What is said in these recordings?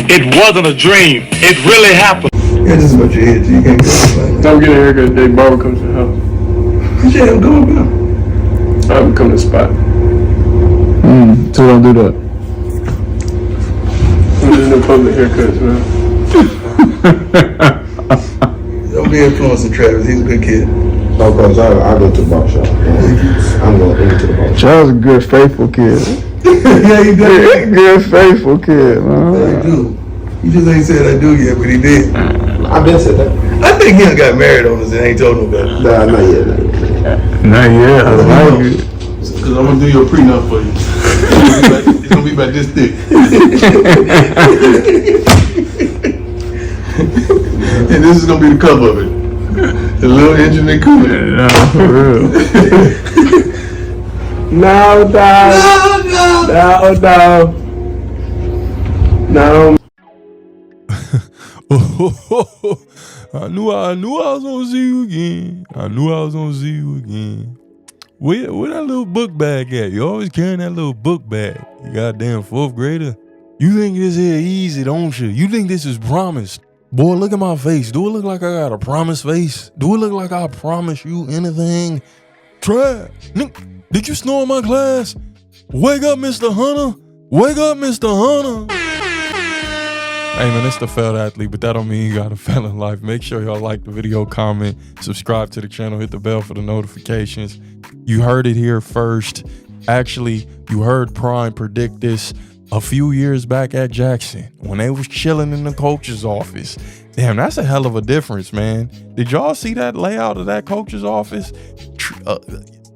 It wasn't a dream. It really happened. Yeah, this is what your head. You can't go. Don't get a haircut. They barber comes to the house. You should have go about. I'm coming to the spot. So don't do that. There's no public haircuts, man. Don't be influencing Travis. He's a good kid. No, because I go to the barber shop. I'm going into the barber shop. Travis is a good, faithful kid. Yeah, he does. Good, faithful kid, man. I do. He just ain't said I do yet, but he did. I've been said that. I think he done got married on us and ain't told nobody. Nah, not yet. Not yet. I like it. Because I'm going to do your prenup for you. It's going to be about this thick. And this is going to be the cover of it. The little engine and cooler. No, for real. No, dog. No. I knew I was gonna see you again. Where that little book bag at? You always carrying that little book bag. You goddamn fourth grader. You think this here easy, don't you? You think this is promised? Boy, look at my face. Do it look like I got a promise face? Do it look like I promise you anything? Try. Did you snore in my class? Wake up, Mr. Hunter. Wake up, Mr. Hunter. Hey man, it's the failed athlete, but that don't mean you got a fail in life. Make sure y'all like the video, comment, subscribe to the channel, hit the bell for the notifications. You heard it here first. Actually, you heard Prime predict this a few years back at Jackson when they was chilling in the coach's office. Damn, that's a hell of a difference, man. Did y'all see that layout of that coach's office?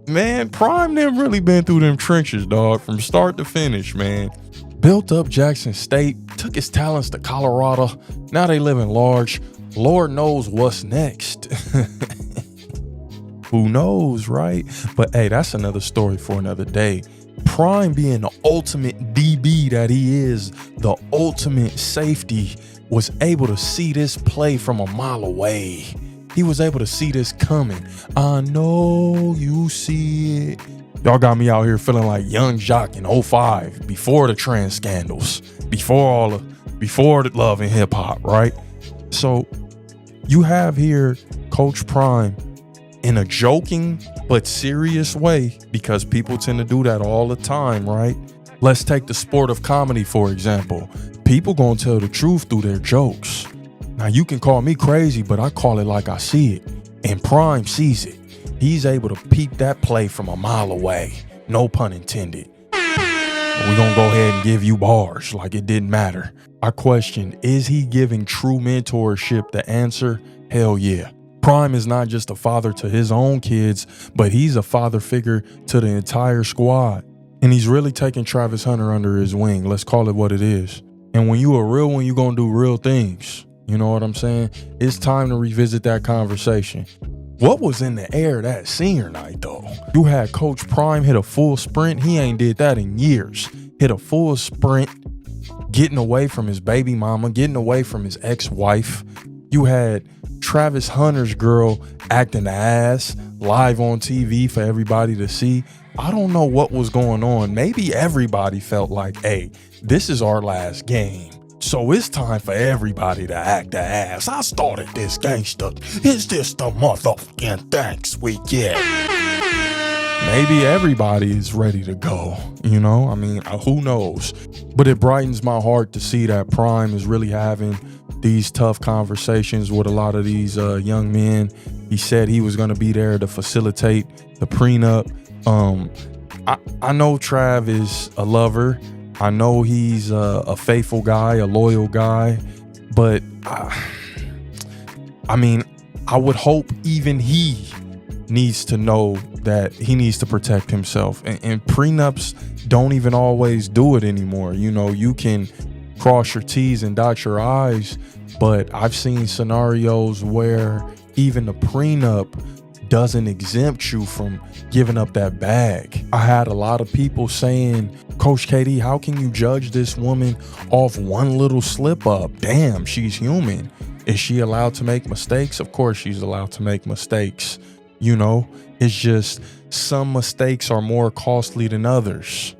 Man, Prime never really been through them trenches, dog, from start to finish, man. Built up Jackson State, took his talents to Colorado. Now they living large. Lord knows what's next. Who knows, right? But hey, that's another story for another day. Prime being the ultimate DB that he is, the ultimate safety, was able to see this play from a mile away. He was able to see this coming. I know you see it. Y'all got me out here feeling like young Jock in 05, before the trans scandals, before the love and hip hop, right? So you have here Coach Prime in a joking but serious way, because people tend to do that all the time, right? Let's take the sport of comedy, for example. People gonna tell the truth through their jokes. Now you can call me crazy, but I call it like I see it. And Prime sees it. He's able to peep that play from a mile away. No pun intended. We're gonna go ahead and give you bars like it didn't matter. I question, is he giving true mentorship? The answer, hell yeah. Prime is not just a father to his own kids, but he's a father figure to the entire squad. And he's really taking Travis Hunter under his wing. Let's call it what it is. And when you a real one, you gonna do real things. You know what I'm saying? It's time to revisit that conversation. What was in the air that senior night, though? You had Coach Prime hit a full sprint. He ain't did that in years. Hit a full sprint, getting away from his baby mama, getting away from his ex-wife. You had Travis Hunter's girl acting the ass live on TV for everybody to see. I don't know what was going on. Maybe everybody felt like, hey, this is our last game. So it's time for everybody to act the ass. I started this gangster. Is this the motherfucking thanks we get? Maybe everybody is ready to go, you know? I mean, who knows? But it brightens my heart to see that Prime is really having these tough conversations with a lot of these young men. He said he was gonna be there to facilitate the prenup. I know Trav is a lover. I know he's a faithful guy, a loyal guy, but I mean, I would hope even he needs to know that he needs to protect himself. And prenups don't even always do it anymore. You know, you can cross your T's and dot your I's, but I've seen scenarios where even the prenup doesn't exempt you from giving up that bag. I had a lot of people saying, Coach KD, how can you judge this woman off one little slip up? Damn, she's human. Is she allowed to make mistakes? Of course she's allowed to make mistakes. You know, it's just some mistakes are more costly than others.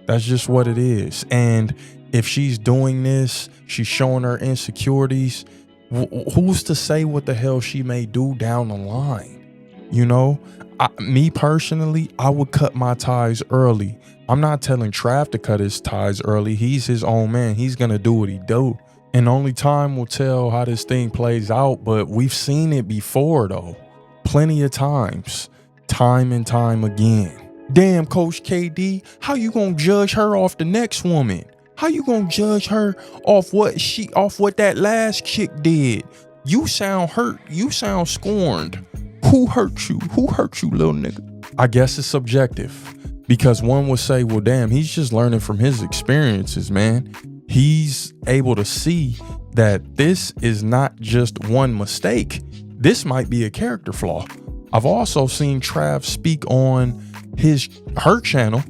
That's just what it is. And if she's doing this, she's showing her insecurities. Who's to say what the hell she may do down the line? You know, me personally, I would cut my ties early. I'm not telling Trav to cut his ties early. He's his own man. He's going to do what he do. And only time will tell how this thing plays out. But we've seen it before, though. Plenty of times. Time and time again. Damn, Coach KD, how you going to judge her off the next woman? How you going to judge her off what that last chick did? You sound hurt. You sound scorned. Who hurt you? Who hurt you, little nigga? I guess it's subjective. Because one would say, well, damn, he's just learning from his experiences, man. He's able to see that this is not just one mistake. This might be a character flaw. I've also seen Trav speak on her channel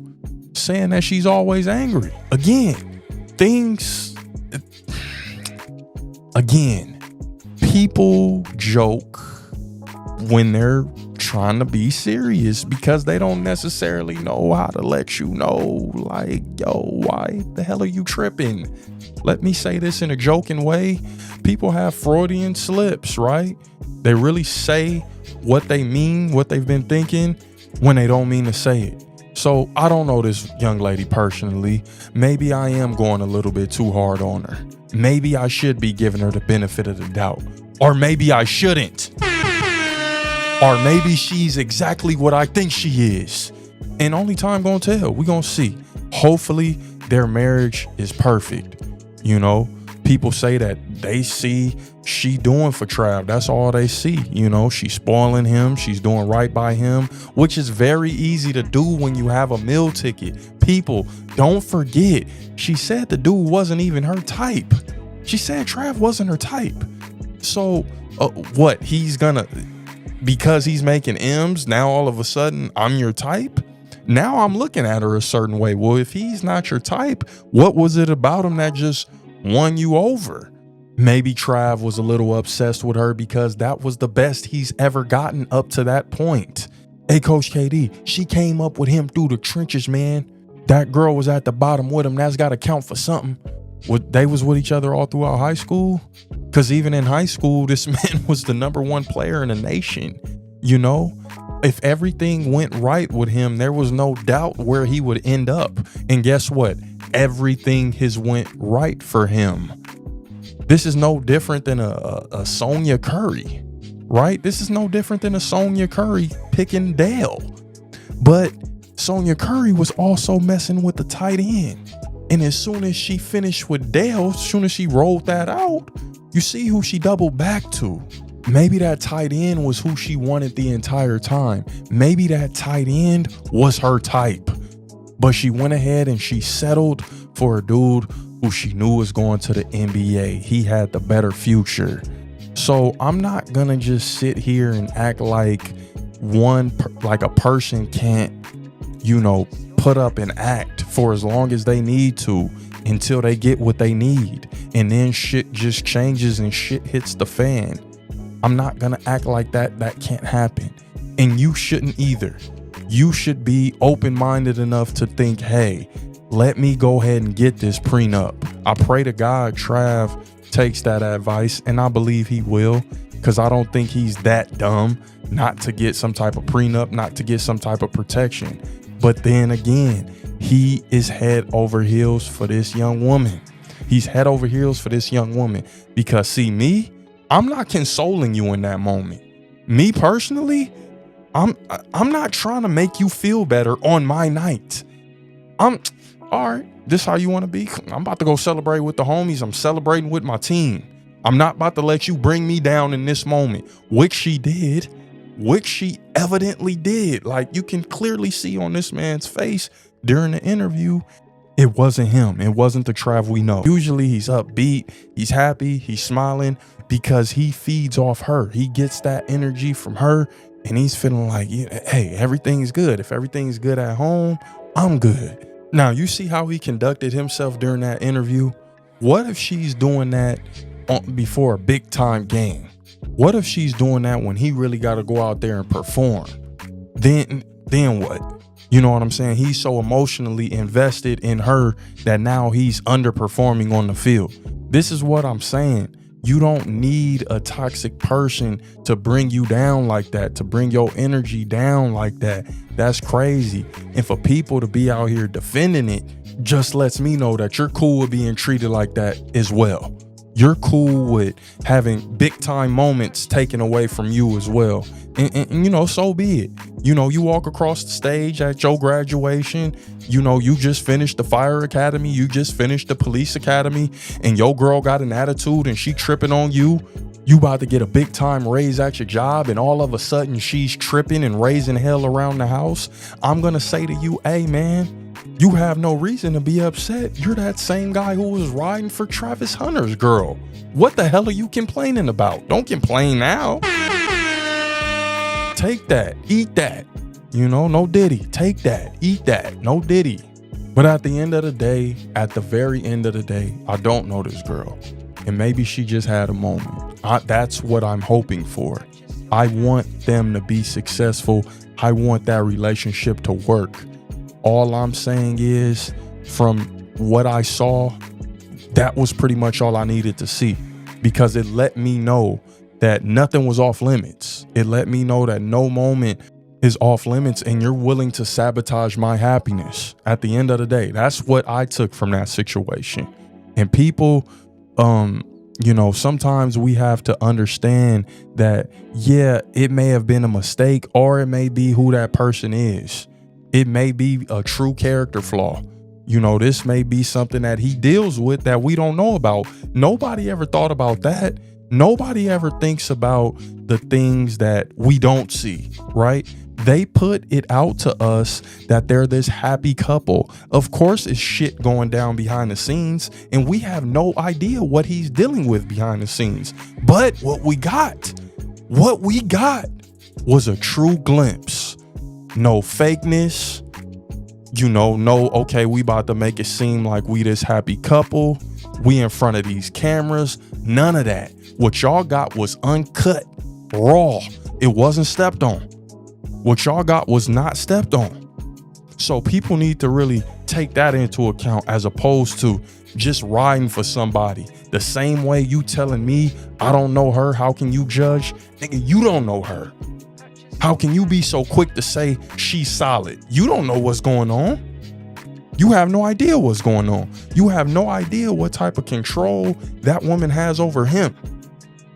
saying that she's always angry. Again, people joke when they're trying to be serious because they don't necessarily know how to let you know, like, yo, why the hell are you tripping? Let me say this in a joking way. People have Freudian slips, right? They really say what they mean, what they've been thinking when they don't mean to say it. So I don't know this young lady personally. Maybe I am going a little bit too hard on her. Maybe I should be giving her the benefit of the doubt. Or maybe I shouldn't. Or maybe she's exactly what I think she is. And only time gonna tell. We gonna see. Hopefully their marriage is perfect. You know, people say that they see she doing for Trav. That's all they see. You know, she's spoiling him. She's doing right by him, which is very easy to do when you have a meal ticket. People, don't forget, she said the dude wasn't even her type. She said Trav wasn't her type. So what? He's gonna... Because he's making M's, now all of a sudden I'm your type? Now I'm looking at her a certain way. Well, if he's not your type, what was it about him that just won you over? Maybe Trav was a little obsessed with her because that was the best he's ever gotten up to that point. Hey, Coach KD, she came up with him through the trenches, man. That girl was at the bottom with him. That's got to count for something. They was with each other all throughout high school? Because even in high school, this man was the #1 player in the nation. You know, if everything went right with him, there was no doubt where he would end up. And guess what? Everything has went right for him. This is no different than a Sonya Curry, right? This is no different than a Sonya Curry picking Dale. But Sonya Curry was also messing with the tight end. And as soon as she finished with Dale, as soon as she rolled that out, you see who she doubled back to. Maybe that tight end was who she wanted the entire time. Maybe that tight end was her type. But she went ahead and she settled for a dude who she knew was going to the NBA. He had the better future. So I'm not gonna just sit here and act like a person can't, you know, put up an act for as long as they need to until they get what they need. And then shit just changes and shit hits the fan. I'm not gonna act like that can't happen. And you shouldn't either. You should be open-minded enough to think, hey, let me go ahead and get this prenup. I pray to God Trav takes that advice, and I believe he will, because I don't think he's that dumb not to get some type of prenup, not to get some type of protection. But then again, he is head over heels for this young woman. He's head over heels for this young woman because, see, me, I'm not consoling you in that moment. Me personally, I'm not trying to make you feel better on my night. All right, this how you want to be? I'm about to go celebrate with the homies. I'm celebrating with my team. I'm not about to let you bring me down in this moment, which she did, which she evidently did. Like, you can clearly see on this man's face during the interview, it wasn't him. It wasn't the Trav we know. Usually he's upbeat, he's happy, he's smiling because he feeds off her. He gets that energy from her and he's feeling like, hey, everything's good. If everything's good at home, I'm good. Now, you see how he conducted himself during that interview? What if she's doing that before a big time game? What if she's doing that when he really got to go out there and perform? Then what? You know what I'm saying? He's so emotionally invested in her that now he's underperforming on the field. This is what I'm saying. You don't need a toxic person to bring you down like that, to bring your energy down like that. That's crazy. And for people to be out here defending it just lets me know that you're cool with being treated like that as well. You're cool with having big time moments taken away from you as well. And you know, so be it. You know, you walk across the stage at your graduation, you know, you just finished the fire academy, you just finished the police academy, and your girl got an attitude and she tripping on you. You about to get a big time raise at your job, and all of a sudden she's tripping and raising hell around the house. I'm gonna say to you, hey man, you have no reason to be upset. You're that same guy who was riding for Travis Hunter's girl. What the hell are you complaining about? Don't complain now. Take that, eat that. You know, no Diddy. Take that, eat that, no Diddy. But at the end of the day, at the very end of the day, I don't know this girl. And maybe she just had a moment. That's what I'm hoping for. I want them to be successful. I want that relationship to work. All I'm saying is, from what I saw, that was pretty much all I needed to see, because it let me know that nothing was off limits. It let me know that no moment is off limits and you're willing to sabotage my happiness. At the end of the day, that's what I took from that situation. And people, you know, sometimes we have to understand that, yeah, it may have been a mistake, or it may be who that person is. It may be a true character flaw. You know, this may be something that he deals with that we don't know about. Nobody ever thought about that. Nobody ever thinks about the things that we don't see, right? They put it out to us that they're this happy couple. Of course, it's shit going down behind the scenes, and we have no idea what he's dealing with behind the scenes. But what we got was a true glimpse. No fakeness, you know, no, okay, we about to make it seem like we this happy couple. We in front of these cameras. None of that. What y'all got was uncut, raw. It wasn't stepped on. What y'all got was not stepped on. So people need to really take that into account, as opposed to just riding for somebody. The same way you telling me I don't know her, how can you judge? Nigga, you don't know her. How can you be so quick to say she's solid? You don't know what's going on. You have no idea what's going on. You have no idea what type of control that woman has over him.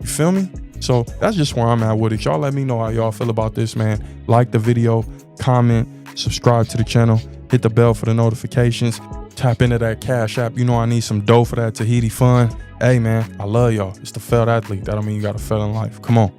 You feel me? So that's just where I'm at with it. Y'all let me know how y'all feel about this, man. Like the video, comment, subscribe to the channel, hit the bell for the notifications, tap into that Cash App. You know I need some dough for that Tahiti fund. Hey, man, I love y'all. It's the failed athlete. That don't mean you got to fail in life. Come on.